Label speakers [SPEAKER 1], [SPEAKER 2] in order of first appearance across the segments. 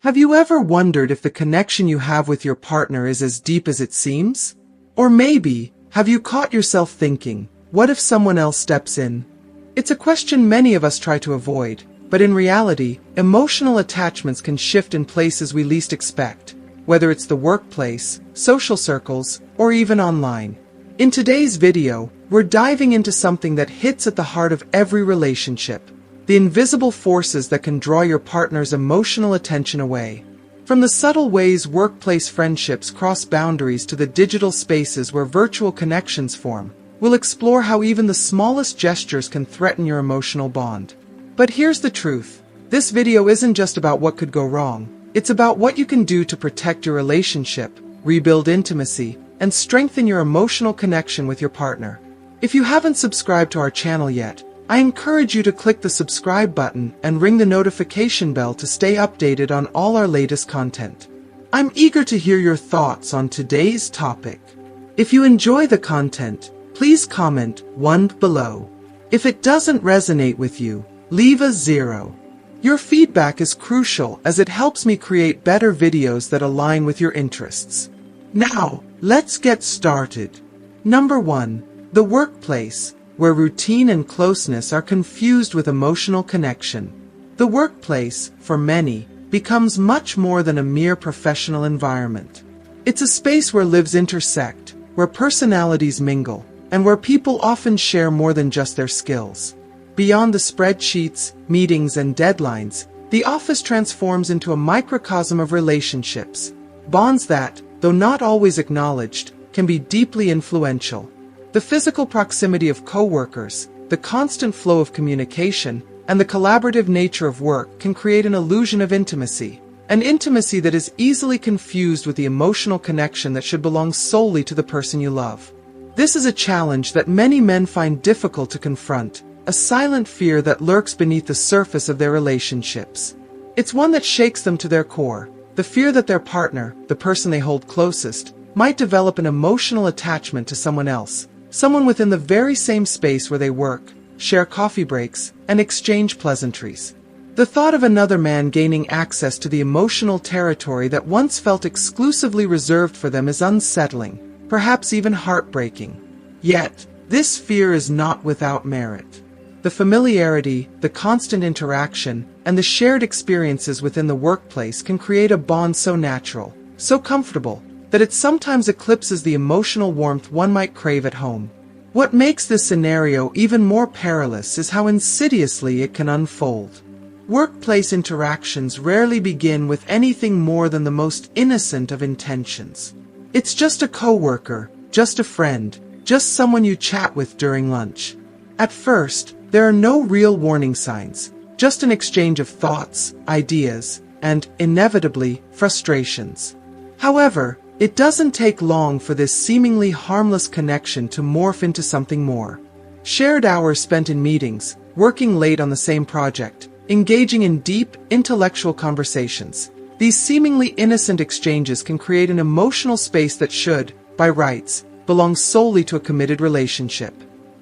[SPEAKER 1] Have you ever wondered if the connection you have with your partner is as deep as it seems? Or maybe, have you caught yourself thinking, what if someone else steps in? It's a question many of us try to avoid, but in reality, emotional attachments can shift in places we least expect, whether it's the workplace, social circles, or even online. In today's video, we're diving into something that hits at the heart of every relationship: the invisible forces that can draw your partner's emotional attention away. From the subtle ways workplace friendships cross boundaries to the digital spaces where virtual connections form, we'll explore how even the smallest gestures can threaten your emotional bond. But here's the truth. This video isn't just about what could go wrong. It's about what you can do to protect your relationship, rebuild intimacy, and strengthen your emotional connection with your partner. If you haven't subscribed to our channel yet, I encourage you to click the subscribe button and ring the notification bell to stay updated on all our latest content. I'm eager to hear your thoughts on today's topic. If you enjoy the content, please comment 1 below. If it doesn't resonate with you, leave a 0. Your feedback is crucial as it helps me create better videos that align with your interests. Now, let's get started. Number 1. The workplace, where routine and closeness are confused with emotional connection. The workplace, for many, becomes much more than a mere professional environment. It's a space where lives intersect, where personalities mingle, and where people often share more than just their skills. Beyond the spreadsheets, meetings, and deadlines, the office transforms into a microcosm of relationships, bonds that, though not always acknowledged, can be deeply influential. The physical proximity of coworkers, the constant flow of communication, and the collaborative nature of work can create an illusion of intimacy, an intimacy that is easily confused with the emotional connection that should belong solely to the person you love. This is a challenge that many men find difficult to confront, a silent fear that lurks beneath the surface of their relationships. It's one that shakes them to their core, the fear that their partner, the person they hold closest, might develop an emotional attachment to someone else, someone within the very same space where they work, share coffee breaks, and exchange pleasantries. The thought of another man gaining access to the emotional territory that once felt exclusively reserved for them is unsettling, perhaps even heartbreaking. Yet, this fear is not without merit. The familiarity, the constant interaction, and the shared experiences within the workplace can create a bond so natural, so comfortable, that it sometimes eclipses the emotional warmth one might crave at home. What makes this scenario even more perilous is how insidiously it can unfold. Workplace interactions rarely begin with anything more than the most innocent of intentions. It's just a coworker, just a friend, just someone you chat with during lunch. At first, there are no real warning signs, just an exchange of thoughts, ideas, and, inevitably, frustrations. However, it doesn't take long for this seemingly harmless connection to morph into something more. Shared hours spent in meetings, working late on the same project, engaging in deep, intellectual conversations. These seemingly innocent exchanges can create an emotional space that should, by rights, belong solely to a committed relationship.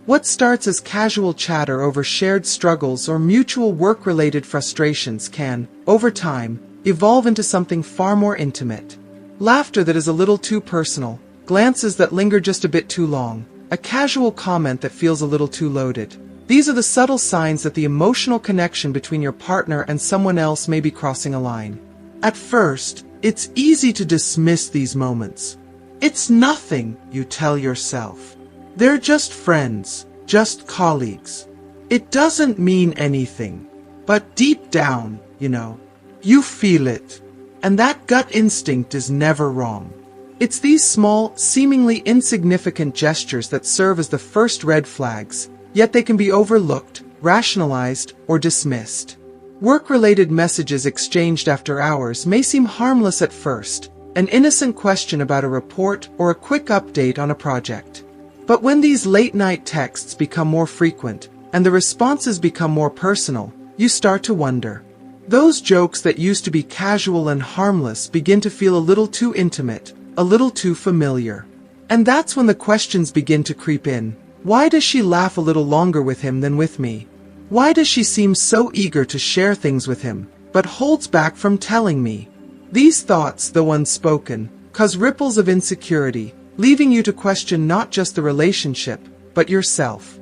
[SPEAKER 1] What starts as casual chatter over shared struggles or mutual work-related frustrations can, over time, evolve into something far more intimate. Laughter that is a little too personal, glances that linger just a bit too long, a casual comment that feels a little too loaded. These are the subtle signs that the emotional connection between your partner and someone else may be crossing a line. At first, it's easy to dismiss these moments. It's nothing, you tell yourself. They're just friends, just colleagues. It doesn't mean anything. But deep down, you feel it. And that gut instinct is never wrong. It's these small, seemingly insignificant gestures that serve as the first red flags, yet they can be overlooked, rationalized, or dismissed. Work-related messages exchanged after hours may seem harmless at first, an innocent question about a report or a quick update on a project. But when these late-night texts become more frequent, and the responses become more personal, you start to wonder. Those jokes that used to be casual and harmless begin to feel a little too intimate, a little too familiar. And that's when the questions begin to creep in. Why does she laugh a little longer with him than with me? Why does she seem so eager to share things with him, but holds back from telling me? These thoughts, though unspoken, cause ripples of insecurity, leaving you to question not just the relationship, but yourself.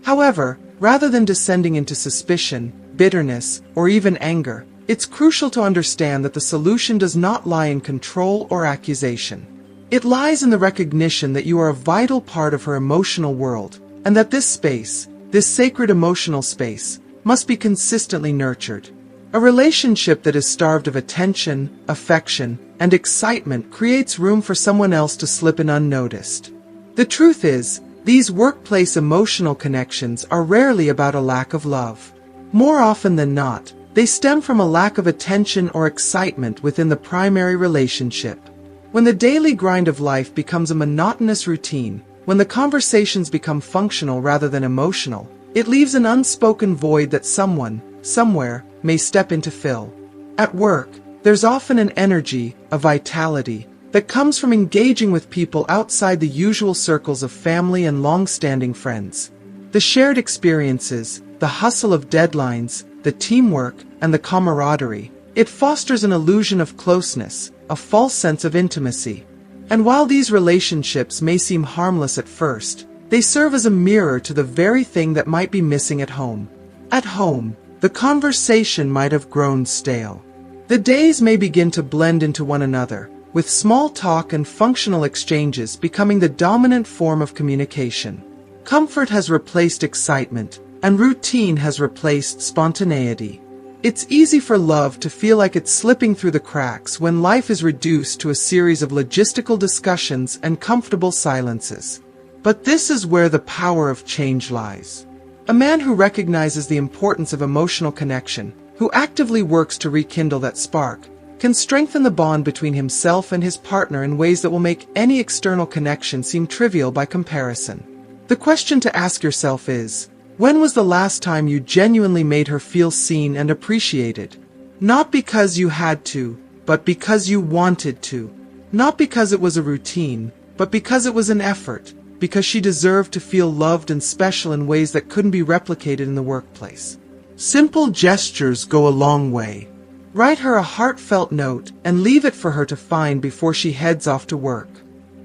[SPEAKER 1] However, rather than descending into suspicion, bitterness, or even anger, it's crucial to understand that the solution does not lie in control or accusation. It lies in the recognition that you are a vital part of her emotional world, and that this space, this sacred emotional space, must be consistently nurtured. A relationship that is starved of attention, affection, and excitement creates room for someone else to slip in unnoticed. The truth is, these workplace emotional connections are rarely about a lack of love. More often than not, they stem from a lack of attention or excitement within the primary relationship. When the daily grind of life becomes a monotonous routine, when the conversations become functional rather than emotional, it leaves an unspoken void that someone, somewhere, may step in to fill. At work, there's often an energy, a vitality, that comes from engaging with people outside the usual circles of family and long-standing friends. The shared experiences, the hustle of deadlines, the teamwork, and the camaraderie, it fosters an illusion of closeness, a false sense of intimacy. And while these relationships may seem harmless at first, they serve as a mirror to the very thing that might be missing at home. At home, the conversation might have grown stale. The days may begin to blend into one another, with small talk and functional exchanges becoming the dominant form of communication. Comfort has replaced excitement, and routine has replaced spontaneity. It's easy for love to feel like it's slipping through the cracks when life is reduced to a series of logistical discussions and comfortable silences. But this is where the power of change lies. A man who recognizes the importance of emotional connection, who actively works to rekindle that spark, can strengthen the bond between himself and his partner in ways that will make any external connection seem trivial by comparison. The question to ask yourself is, when was the last time you genuinely made her feel seen and appreciated? Not because you had to, but because you wanted to. Not because it was a routine, but because it was an effort, because she deserved to feel loved and special in ways that couldn't be replicated in the workplace. Simple gestures go a long way. Write her a heartfelt note and leave it for her to find before she heads off to work.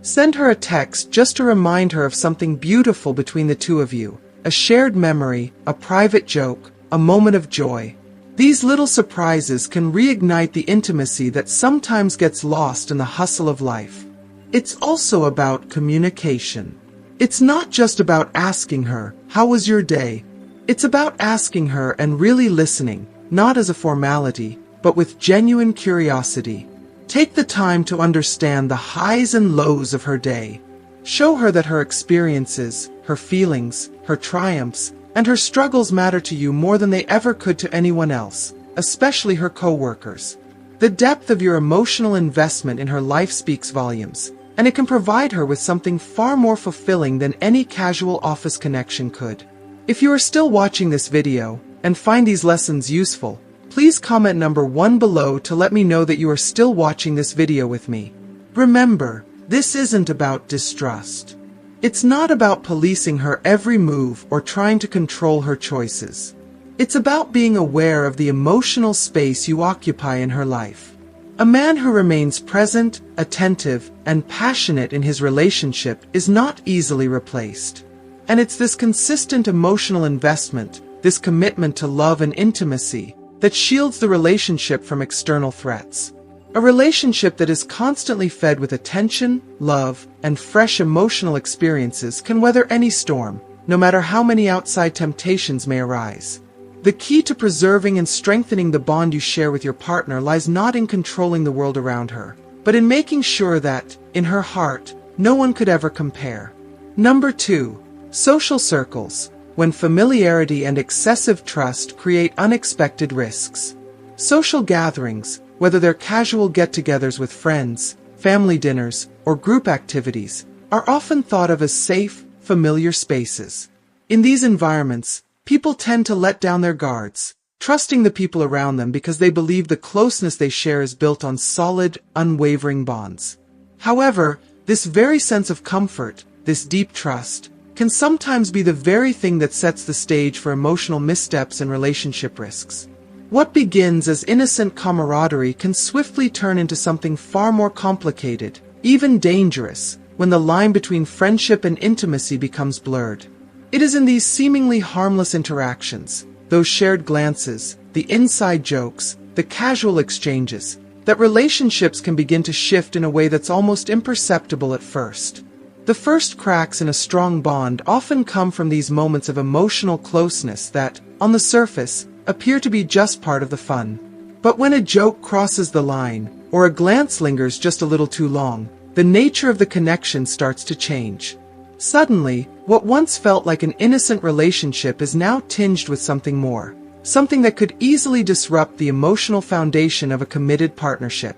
[SPEAKER 1] Send her a text just to remind her of something beautiful between the two of you, a shared memory, a private joke, a moment of joy. These little surprises can reignite the intimacy that sometimes gets lost in the hustle of life. It's also about communication. It's not just about asking her, "How was your day?" It's about asking her and really listening, not as a formality, but with genuine curiosity. Take the time to understand the highs and lows of her day. Show her that her experiences, her feelings, her triumphs, and her struggles matter to you more than they ever could to anyone else, especially her co-workers. The depth of your emotional investment in her life speaks volumes, and it can provide her with something far more fulfilling than any casual office connection could. If you are still watching this video and find these lessons useful, please comment number 1 below to let me know that you are still watching this video with me. Remember, this isn't about distrust. It's not about policing her every move or trying to control her choices. It's about being aware of the emotional space you occupy in her life. A man who remains present, attentive, and passionate in his relationship is not easily replaced. And it's this consistent emotional investment, this commitment to love and intimacy, that shields the relationship from external threats. A relationship that is constantly fed with attention, love, and fresh emotional experiences can weather any storm, no matter how many outside temptations may arise. The key to preserving and strengthening the bond you share with your partner lies not in controlling the world around her, but in making sure that, in her heart, no one could ever compare. Number 2. Social circles. When familiarity and excessive trust create unexpected risks. Social gatherings, whether they're casual get-togethers with friends, family dinners, or group activities, are often thought of as safe, familiar spaces. In these environments, people tend to let down their guards, trusting the people around them because they believe the closeness they share is built on solid, unwavering bonds. However, this very sense of comfort, this deep trust, can sometimes be the very thing that sets the stage for emotional missteps and relationship risks. What begins as innocent camaraderie can swiftly turn into something far more complicated, even dangerous, when the line between friendship and intimacy becomes blurred. It is in these seemingly harmless interactions, those shared glances, the inside jokes, the casual exchanges, that relationships can begin to shift in a way that's almost imperceptible at first. The first cracks in a strong bond often come from these moments of emotional closeness that, on the surface, appear to be just part of the fun. But when a joke crosses the line, or a glance lingers just a little too long, the nature of the connection starts to change. Suddenly, what once felt like an innocent relationship is now tinged with something more, something that could easily disrupt the emotional foundation of a committed partnership.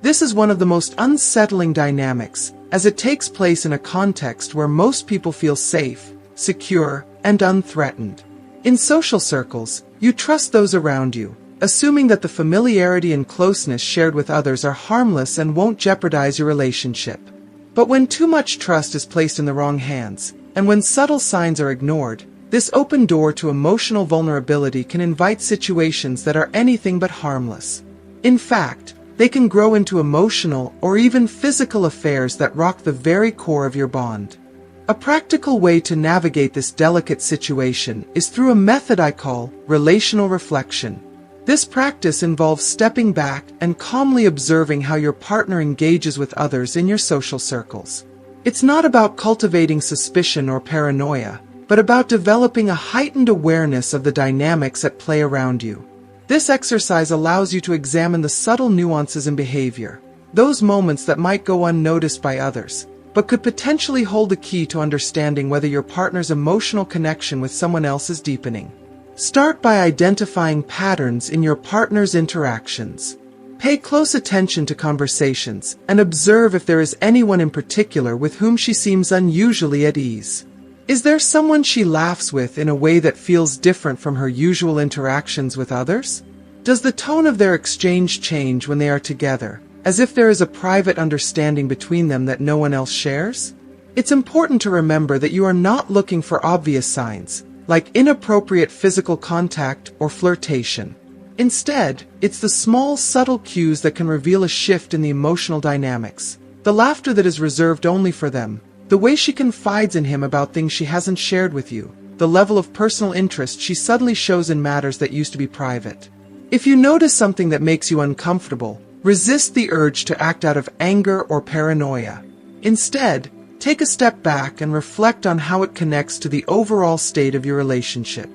[SPEAKER 1] This is one of the most unsettling dynamics, as it takes place in a context where most people feel safe, secure, and unthreatened. In social circles, you trust those around you, assuming that the familiarity and closeness shared with others are harmless and won't jeopardize your relationship. But when too much trust is placed in the wrong hands, and when subtle signs are ignored, this open door to emotional vulnerability can invite situations that are anything but harmless. In fact, they can grow into emotional or even physical affairs that rock the very core of your bond. A practical way to navigate this delicate situation is through a method I call relational reflection. This practice involves stepping back and calmly observing how your partner engages with others in your social circles. It's not about cultivating suspicion or paranoia, but about developing a heightened awareness of the dynamics at play around you. This exercise allows you to examine the subtle nuances in behavior, those moments that might go unnoticed by others, but could potentially hold the key to understanding whether your partner's emotional connection with someone else is deepening. Start by identifying patterns in your partner's interactions. Pay close attention to conversations and observe if there is anyone in particular with whom she seems unusually at ease. Is there someone she laughs with in a way that feels different from her usual interactions with others? Does the tone of their exchange change when they are together, as if there is a private understanding between them that no one else shares? It's important to remember that you are not looking for obvious signs, like inappropriate physical contact or flirtation. Instead, it's the small, subtle cues that can reveal a shift in the emotional dynamics. The laughter that is reserved only for them, the way she confides in him about things she hasn't shared with you, the level of personal interest she suddenly shows in matters that used to be private. If you notice something that makes you uncomfortable, resist the urge to act out of anger or paranoia. Instead, take a step back and reflect on how it connects to the overall state of your relationship.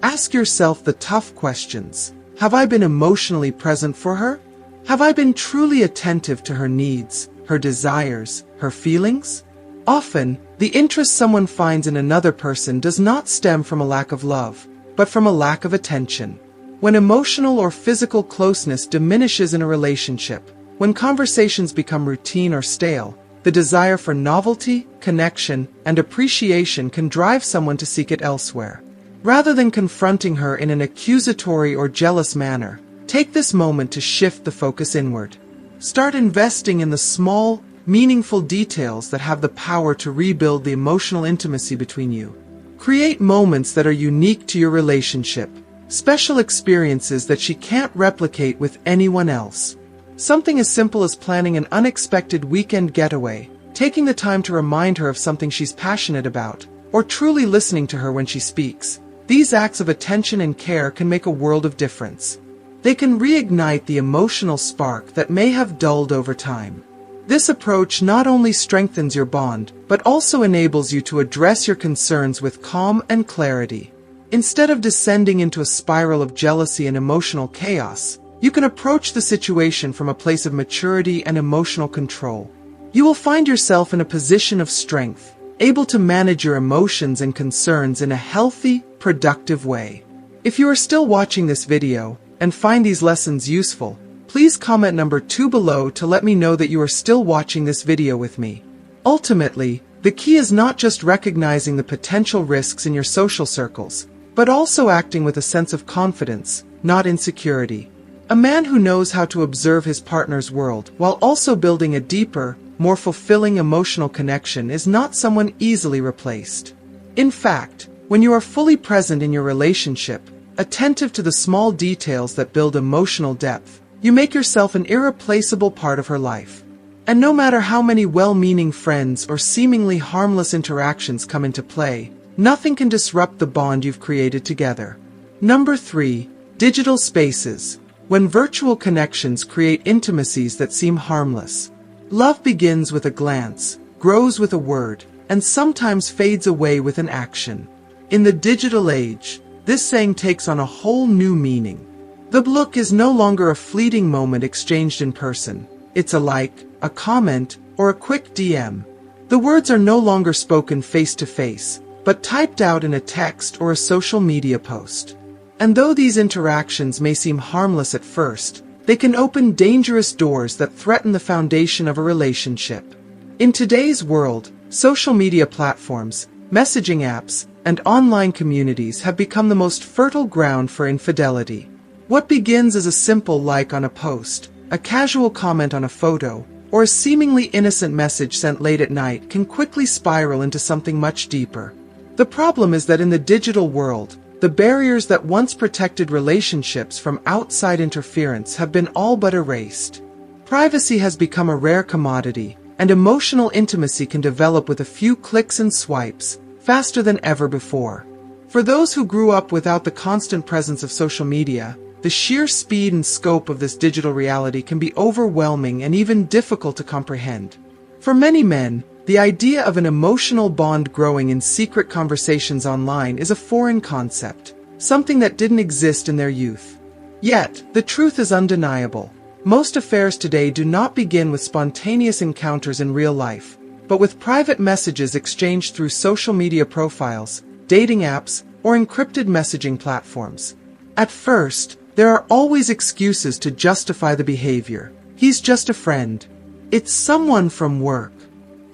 [SPEAKER 1] Ask yourself the tough questions. Have I been emotionally present for her? Have I been truly attentive to her needs, her desires, her feelings? Often, the interest someone finds in another person does not stem from a lack of love, but from a lack of attention. When emotional or physical closeness diminishes in a relationship, when conversations become routine or stale, the desire for novelty, connection, and appreciation can drive someone to seek it elsewhere. Rather than confronting her in an accusatory or jealous manner, take this moment to shift the focus inward. Start investing in the small, meaningful details that have the power to rebuild the emotional intimacy between you. Create moments that are unique to your relationship, special experiences that she can't replicate with anyone else. Something as simple as planning an unexpected weekend getaway, taking the time to remind her of something she's passionate about, or truly listening to her when she speaks. These acts of attention and care can make a world of difference. They can reignite the emotional spark that may have dulled over time. This approach not only strengthens your bond, but also enables you to address your concerns with calm and clarity. Instead of descending into a spiral of jealousy and emotional chaos, you can approach the situation from a place of maturity and emotional control. You will find yourself in a position of strength, able to manage your emotions and concerns in a healthy, productive way. If you are still watching this video and find these lessons useful, please comment number 2 below to let me know that you are still watching this video with me. Ultimately, the key is not just recognizing the potential risks in your social circles, but also acting with a sense of confidence, not insecurity. A man who knows how to observe his partner's world while also building a deeper, more fulfilling emotional connection is not someone easily replaced. In fact, when you are fully present in your relationship, attentive to the small details that build emotional depth, you make yourself an irreplaceable part of her life. And no matter how many well-meaning friends or seemingly harmless interactions come into play, nothing can disrupt the bond you've created together. Number 3. Digital spaces. When virtual connections create intimacies that seem harmless. Love begins with a glance, grows with a word, and sometimes fades away with an action. In the digital age, this saying takes on a whole new meaning. The look is no longer a fleeting moment exchanged in person. It's a like, a comment, or a quick DM. The words are no longer spoken face to face, but typed out in a text or a social media post. And though these interactions may seem harmless at first, they can open dangerous doors that threaten the foundation of a relationship. In today's world, social media platforms, messaging apps, and online communities have become the most fertile ground for infidelity. What begins as a simple like on a post, a casual comment on a photo, or a seemingly innocent message sent late at night can quickly spiral into something much deeper. The problem is that in the digital world, the barriers that once protected relationships from outside interference have been all but erased. Privacy has become a rare commodity, and emotional intimacy can develop with a few clicks and swipes, faster than ever before. For those who grew up without the constant presence of social media, the sheer speed and scope of this digital reality can be overwhelming and even difficult to comprehend. For many men, the idea of an emotional bond growing in secret conversations online is a foreign concept, something that didn't exist in their youth. Yet, the truth is undeniable. Most affairs today do not begin with spontaneous encounters in real life, but with private messages exchanged through social media profiles, dating apps, or encrypted messaging platforms. At first, there are always excuses to justify the behavior. He's just a friend. It's someone from work.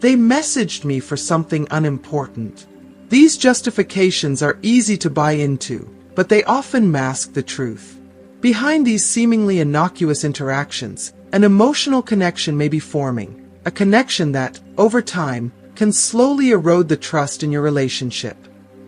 [SPEAKER 1] They messaged me for something unimportant. These justifications are easy to buy into, but they often mask the truth. Behind these seemingly innocuous interactions, an emotional connection may be forming, a connection that, over time, can slowly erode the trust in your relationship.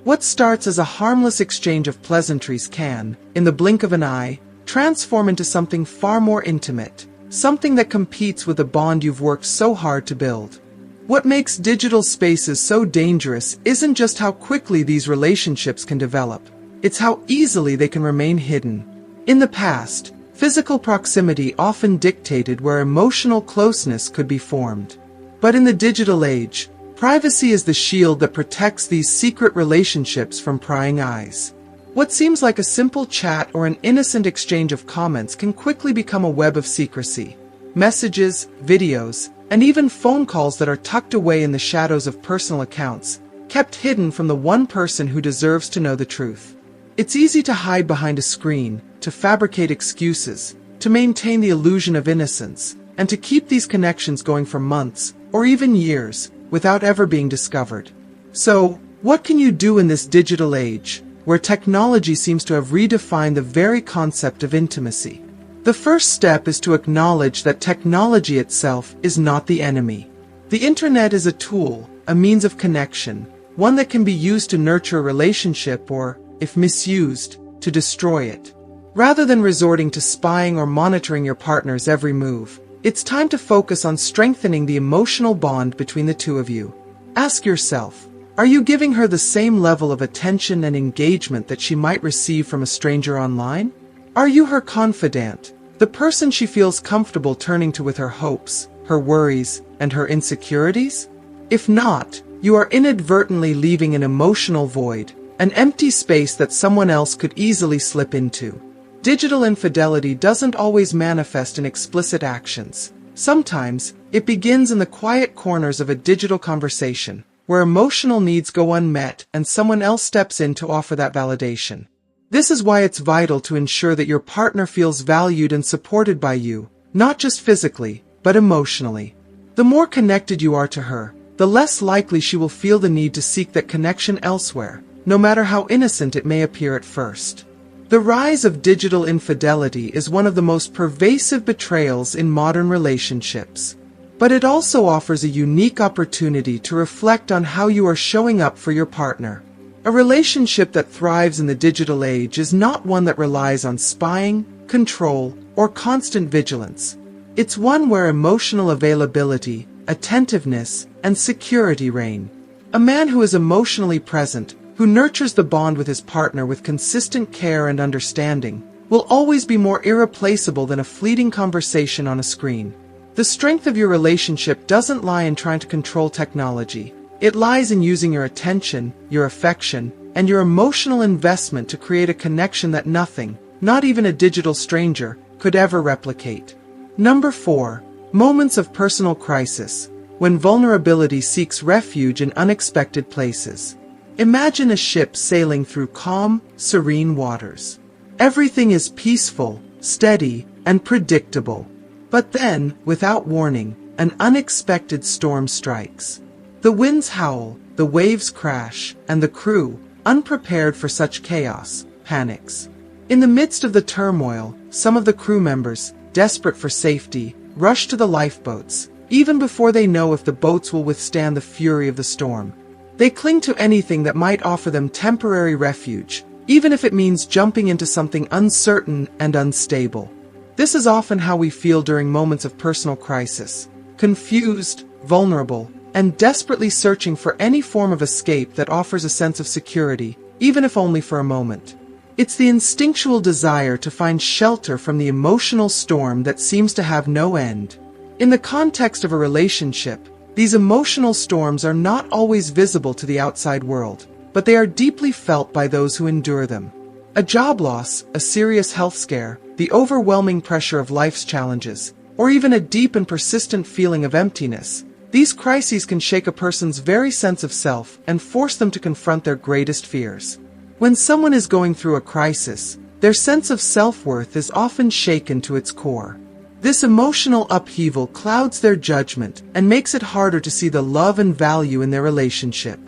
[SPEAKER 1] What starts as a harmless exchange of pleasantries can, in the blink of an eye, transform into something far more intimate, something that competes with the bond you've worked so hard to build. What makes digital spaces so dangerous isn't just how quickly these relationships can develop, it's how easily they can remain hidden. In the past, physical proximity often dictated where emotional closeness could be formed. But in the digital age, privacy is the shield that protects these secret relationships from prying eyes. What seems like a simple chat or an innocent exchange of comments can quickly become a web of secrecy. Messages, videos, and even phone calls that are tucked away in the shadows of personal accounts, kept hidden from the one person who deserves to know the truth. It's easy to hide behind a screen, to fabricate excuses, to maintain the illusion of innocence, and to keep these connections going for months, or even years, without ever being discovered. So, what can you do in this digital age, where technology seems to have redefined the very concept of intimacy? The first step is to acknowledge that technology itself is not the enemy. The internet is a tool, a means of connection, one that can be used to nurture a relationship or, if misused, to destroy it. Rather than resorting to spying or monitoring your partner's every move, it's time to focus on strengthening the emotional bond between the two of you. Ask yourself, are you giving her the same level of attention and engagement that she might receive from a stranger online? Are you her confidant, the person she feels comfortable turning to with her hopes, her worries, and her insecurities? If not, you are inadvertently leaving an emotional void, an empty space that someone else could easily slip into. Digital infidelity doesn't always manifest in explicit actions. Sometimes, it begins in the quiet corners of a digital conversation, where emotional needs go unmet and someone else steps in to offer that validation. This is why it's vital to ensure that your partner feels valued and supported by you, not just physically, but emotionally. The more connected you are to her, the less likely she will feel the need to seek that connection elsewhere, no matter how innocent it may appear at first. The rise of digital infidelity is one of the most pervasive betrayals in modern relationships. But it also offers a unique opportunity to reflect on how you are showing up for your partner. A relationship that thrives in the digital age is not one that relies on spying, control, or constant vigilance. It's one where emotional availability, attentiveness, and security reign. A man who is emotionally present, who nurtures the bond with his partner with consistent care and understanding, will always be more irreplaceable than a fleeting conversation on a screen. The strength of your relationship doesn't lie in trying to control technology. It lies in using your attention, your affection, and your emotional investment to create a connection that nothing, not even a digital stranger, could ever replicate. Number 4. Moments of personal crisis, when vulnerability seeks refuge in unexpected places. Imagine a ship sailing through calm, serene waters. Everything is peaceful, steady, and predictable. But then, without warning, an unexpected storm strikes. The winds howl, the waves crash, and the crew, unprepared for such chaos, panics. In the midst of the turmoil, some of the crew members, desperate for safety, rush to the lifeboats, even before they know if the boats will withstand the fury of the storm. They cling to anything that might offer them temporary refuge, even if it means jumping into something uncertain and unstable. This is often how we feel during moments of personal crisis, confused, vulnerable, and desperately searching for any form of escape that offers a sense of security, even if only for a moment. It's the instinctual desire to find shelter from the emotional storm that seems to have no end. In the context of a relationship, these emotional storms are not always visible to the outside world, but they are deeply felt by those who endure them. A job loss, a serious health scare, the overwhelming pressure of life's challenges, or even a deep and persistent feeling of emptiness. These crises can shake a person's very sense of self and force them to confront their greatest fears. When someone is going through a crisis, their sense of self-worth is often shaken to its core. This emotional upheaval clouds their judgment and makes it harder to see the love and value in their relationship.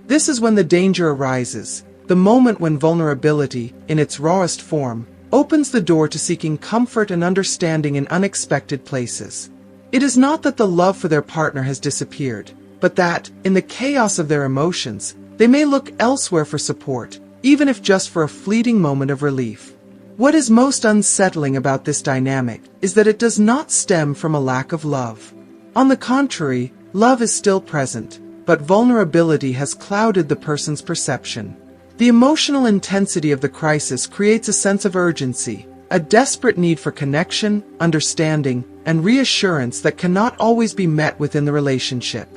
[SPEAKER 1] This is when the danger arises, the moment when vulnerability, in its rawest form, opens the door to seeking comfort and understanding in unexpected places. It is not that the love for their partner has disappeared, but that, in the chaos of their emotions, they may look elsewhere for support, even if just for a fleeting moment of relief. What is most unsettling about this dynamic is that it does not stem from a lack of love. On the contrary, love is still present, but vulnerability has clouded the person's perception. The emotional intensity of the crisis creates a sense of urgency, a desperate need for connection, understanding, and reassurance that cannot always be met within the relationship.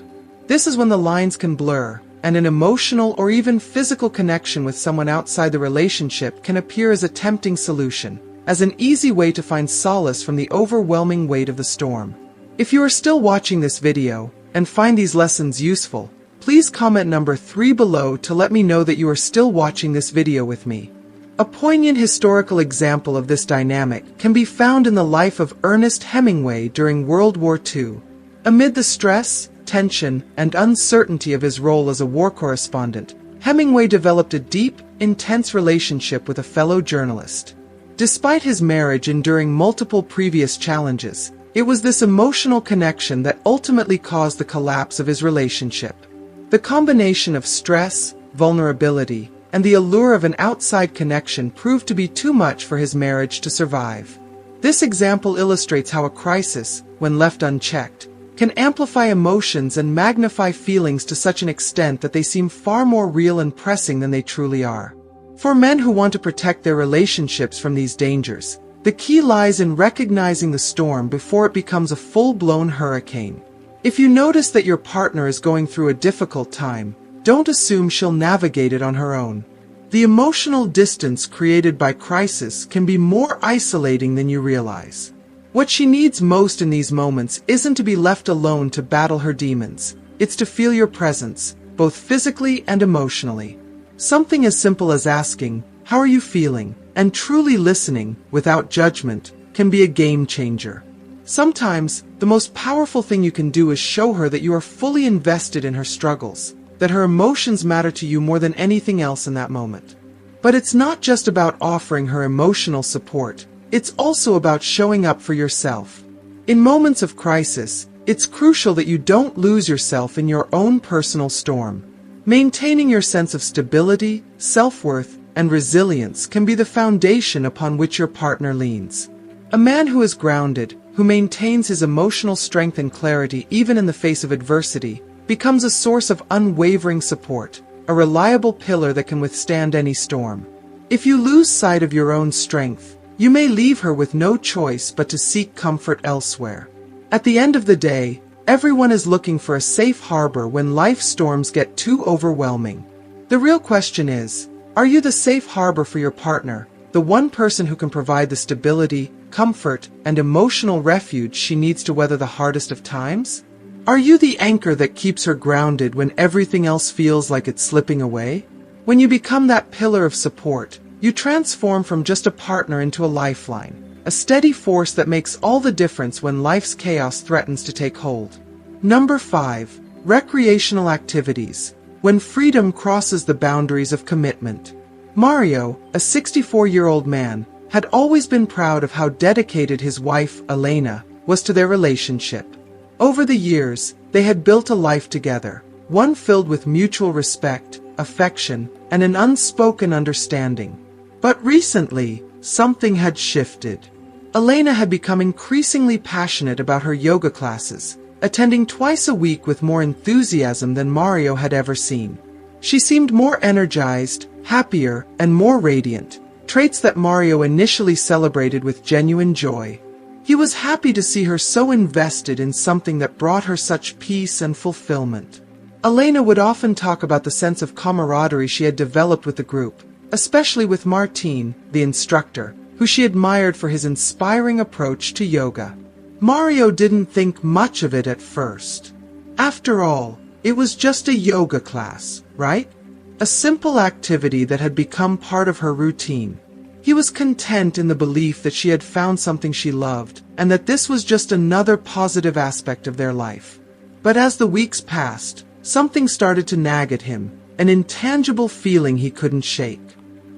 [SPEAKER 1] This is when the lines can blur, and an emotional or even physical connection with someone outside the relationship can appear as a tempting solution, as an easy way to find solace from the overwhelming weight of the storm. If you are still watching this video, and find these lessons useful, please comment number 3 below to let me know that you are still watching this video with me. A poignant historical example of this dynamic can be found in the life of Ernest Hemingway during World War II. Amid the stress, tension, and uncertainty of his role as a war correspondent, Hemingway developed a deep, intense relationship with a fellow journalist. Despite his marriage enduring multiple previous challenges, it was this emotional connection that ultimately caused the collapse of his relationship. The combination of stress, vulnerability, and the allure of an outside connection proved to be too much for his marriage to survive. This example illustrates how a crisis, when left unchecked, can amplify emotions and magnify feelings to such an extent that they seem far more real and pressing than they truly are. For men who want to protect their relationships from these dangers, the key lies in recognizing the storm before it becomes a full-blown hurricane. If you notice that your partner is going through a difficult time, don't assume she'll navigate it on her own. The emotional distance created by crisis can be more isolating than you realize. What she needs most in these moments isn't to be left alone to battle her demons. It's to feel your presence, both physically and emotionally. Something as simple as asking, "How are you feeling?" and truly listening, without judgment, can be a game changer. Sometimes, the most powerful thing you can do is show her that you are fully invested in her struggles, that her emotions matter to you more than anything else in that moment. But it's not just about offering her emotional support, it's also about showing up for yourself. In moments of crisis, it's crucial that you don't lose yourself in your own personal storm. Maintaining your sense of stability, self-worth, and resilience can be the foundation upon which your partner leans. A man who is grounded, who maintains his emotional strength and clarity even in the face of adversity, becomes a source of unwavering support, a reliable pillar that can withstand any storm. If you lose sight of your own strength, you may leave her with no choice but to seek comfort elsewhere. At the end of the day, everyone is looking for a safe harbor when life storms get too overwhelming. The real question is, are you the safe harbor for your partner, the one person who can provide the stability, comfort, and emotional refuge she needs to weather the hardest of times? Are you the anchor that keeps her grounded when everything else feels like it's slipping away? When you become that pillar of support, you transform from just a partner into a lifeline, a steady force that makes all the difference when life's chaos threatens to take hold. Number 5. Recreational activities. When freedom crosses the boundaries of commitment. Mario, a 64-year-old man, had always been proud of how dedicated his wife, Elena, was to their relationship. Over the years, they had built a life together, one filled with mutual respect, affection, and an unspoken understanding. But recently, something had shifted. Elena had become increasingly passionate about her yoga classes, attending twice a week with more enthusiasm than Mario had ever seen. She seemed more energized, happier, and more radiant, traits that Mario initially celebrated with genuine joy. He was happy to see her so invested in something that brought her such peace and fulfillment. Elena would often talk about the sense of camaraderie she had developed with the group, especially with Martin, the instructor, who she admired for his inspiring approach to yoga. Mario didn't think much of it at first. After all, it was just a yoga class, right? A simple activity that had become part of her routine. He was content in the belief that she had found something she loved, and that this was just another positive aspect of their life. But as the weeks passed, something started to nag at him, an intangible feeling he couldn't shake.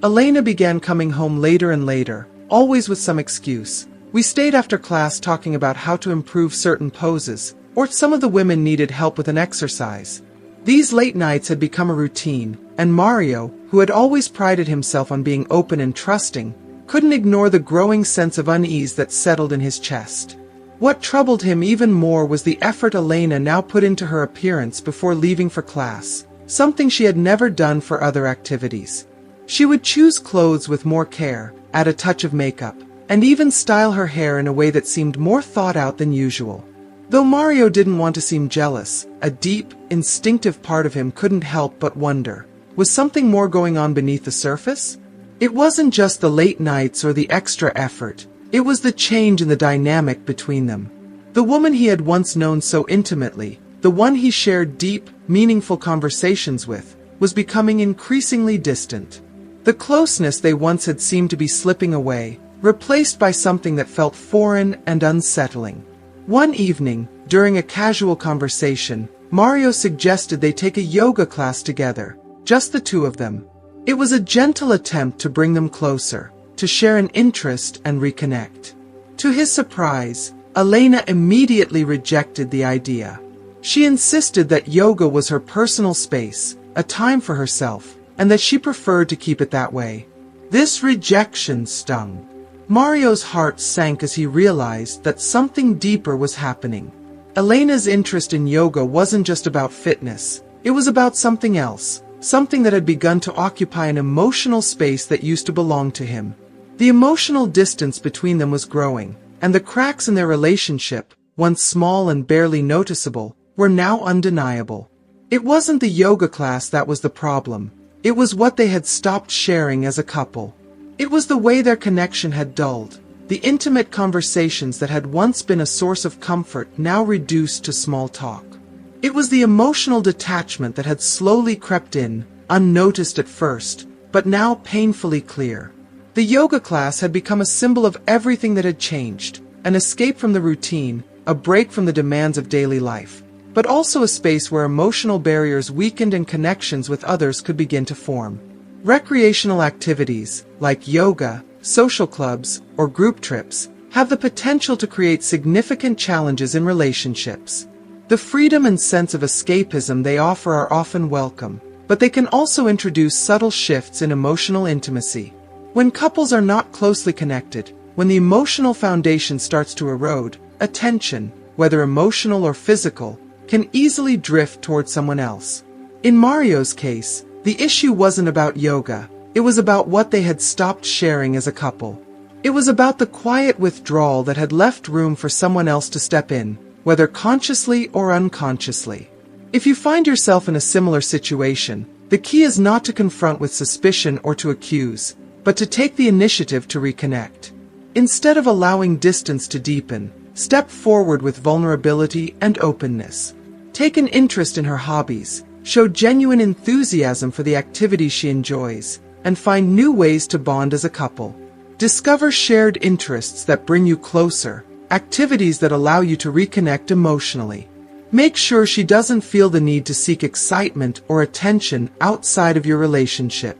[SPEAKER 1] Elena began coming home later and later, always with some excuse. We stayed after class talking about how to improve certain poses, or some of the women needed help with an exercise. These late nights had become a routine, and Mario, who had always prided himself on being open and trusting, couldn't ignore the growing sense of unease that settled in his chest. What troubled him even more was the effort Elena now put into her appearance before leaving for class, something she had never done for other activities. She would choose clothes with more care, add a touch of makeup, and even style her hair in a way that seemed more thought out than usual. Though Mario didn't want to seem jealous, a deep, instinctive part of him couldn't help but wonder, was something more going on beneath the surface? It wasn't just the late nights or the extra effort, it was the change in the dynamic between them. The woman he had once known so intimately, the one he shared deep, meaningful conversations with, was becoming increasingly distant. The closeness they once had seemed to be slipping away, replaced by something that felt foreign and unsettling. One evening, during a casual conversation, Mario suggested they take a yoga class together, just the two of them. It was a gentle attempt to bring them closer, to share an interest and reconnect. To his surprise, Elena immediately rejected the idea. She insisted that yoga was her personal space, a time for herself, and that she preferred to keep it that way. This rejection stung. Mario's heart sank as he realized that something deeper was happening. Elena's interest in yoga wasn't just about fitness, it was about something else, something that had begun to occupy an emotional space that used to belong to him. The emotional distance between them was growing, and the cracks in their relationship, once small and barely noticeable, were now undeniable. It wasn't the yoga class that was the problem, it was what they had stopped sharing as a couple. It was the way their connection had dulled, the intimate conversations that had once been a source of comfort now reduced to small talk. It was the emotional detachment that had slowly crept in, unnoticed at first, but now painfully clear. The yoga class had become a symbol of everything that had changed, an escape from the routine, a break from the demands of daily life, but also a space where emotional barriers weakened and connections with others could begin to form. Recreational activities, like yoga, social clubs, or group trips, have the potential to create significant challenges in relationships. The freedom and sense of escapism they offer are often welcome, but they can also introduce subtle shifts in emotional intimacy. When couples are not closely connected, when the emotional foundation starts to erode, attention, whether emotional or physical, can easily drift towards someone else. In Mario's case, the issue wasn't about yoga, it was about what they had stopped sharing as a couple. It was about the quiet withdrawal that had left room for someone else to step in, whether consciously or unconsciously. If you find yourself in a similar situation, the key is not to confront with suspicion or to accuse, but to take the initiative to reconnect. Instead of allowing distance to deepen, step forward with vulnerability and openness. Take an interest in her hobbies, show genuine enthusiasm for the activities she enjoys, and find new ways to bond as a couple. Discover shared interests that bring you closer, activities that allow you to reconnect emotionally. Make sure she doesn't feel the need to seek excitement or attention outside of your relationship.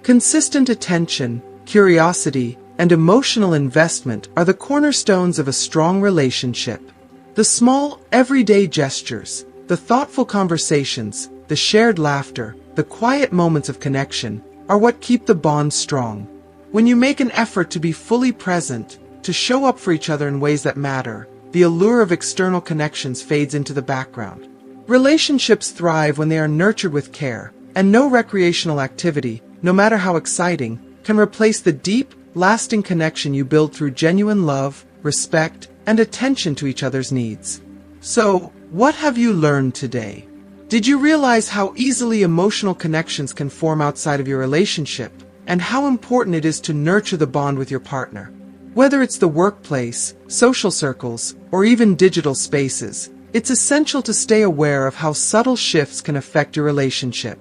[SPEAKER 1] Consistent attention, curiosity, and emotional investment are the cornerstones of a strong relationship. The small, everyday gestures, the thoughtful conversations, the shared laughter, the quiet moments of connection, are what keep the bond strong. When you make an effort to be fully present, to show up for each other in ways that matter, the allure of external connections fades into the background. Relationships thrive when they are nurtured with care, and no recreational activity, no matter how exciting, can replace the deep, lasting connection you build through genuine love, respect, and attention to each other's needs. So, what have you learned today? Did you realize how easily emotional connections can form outside of your relationship, and how important it is to nurture the bond with your partner? Whether it's the workplace, social circles, or even digital spaces, it's essential to stay aware of how subtle shifts can affect your relationship.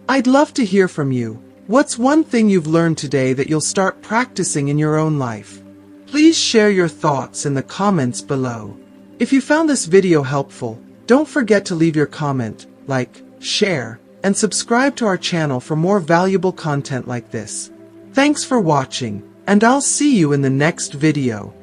[SPEAKER 1] I'd love to hear from you. What's one thing you've learned today that you'll start practicing in your own life? Please share your thoughts in the comments below. If you found this video helpful, don't forget to leave your comment, like, share, and subscribe to our channel for more valuable content like this. Thanks for watching, and I'll see you in the next video.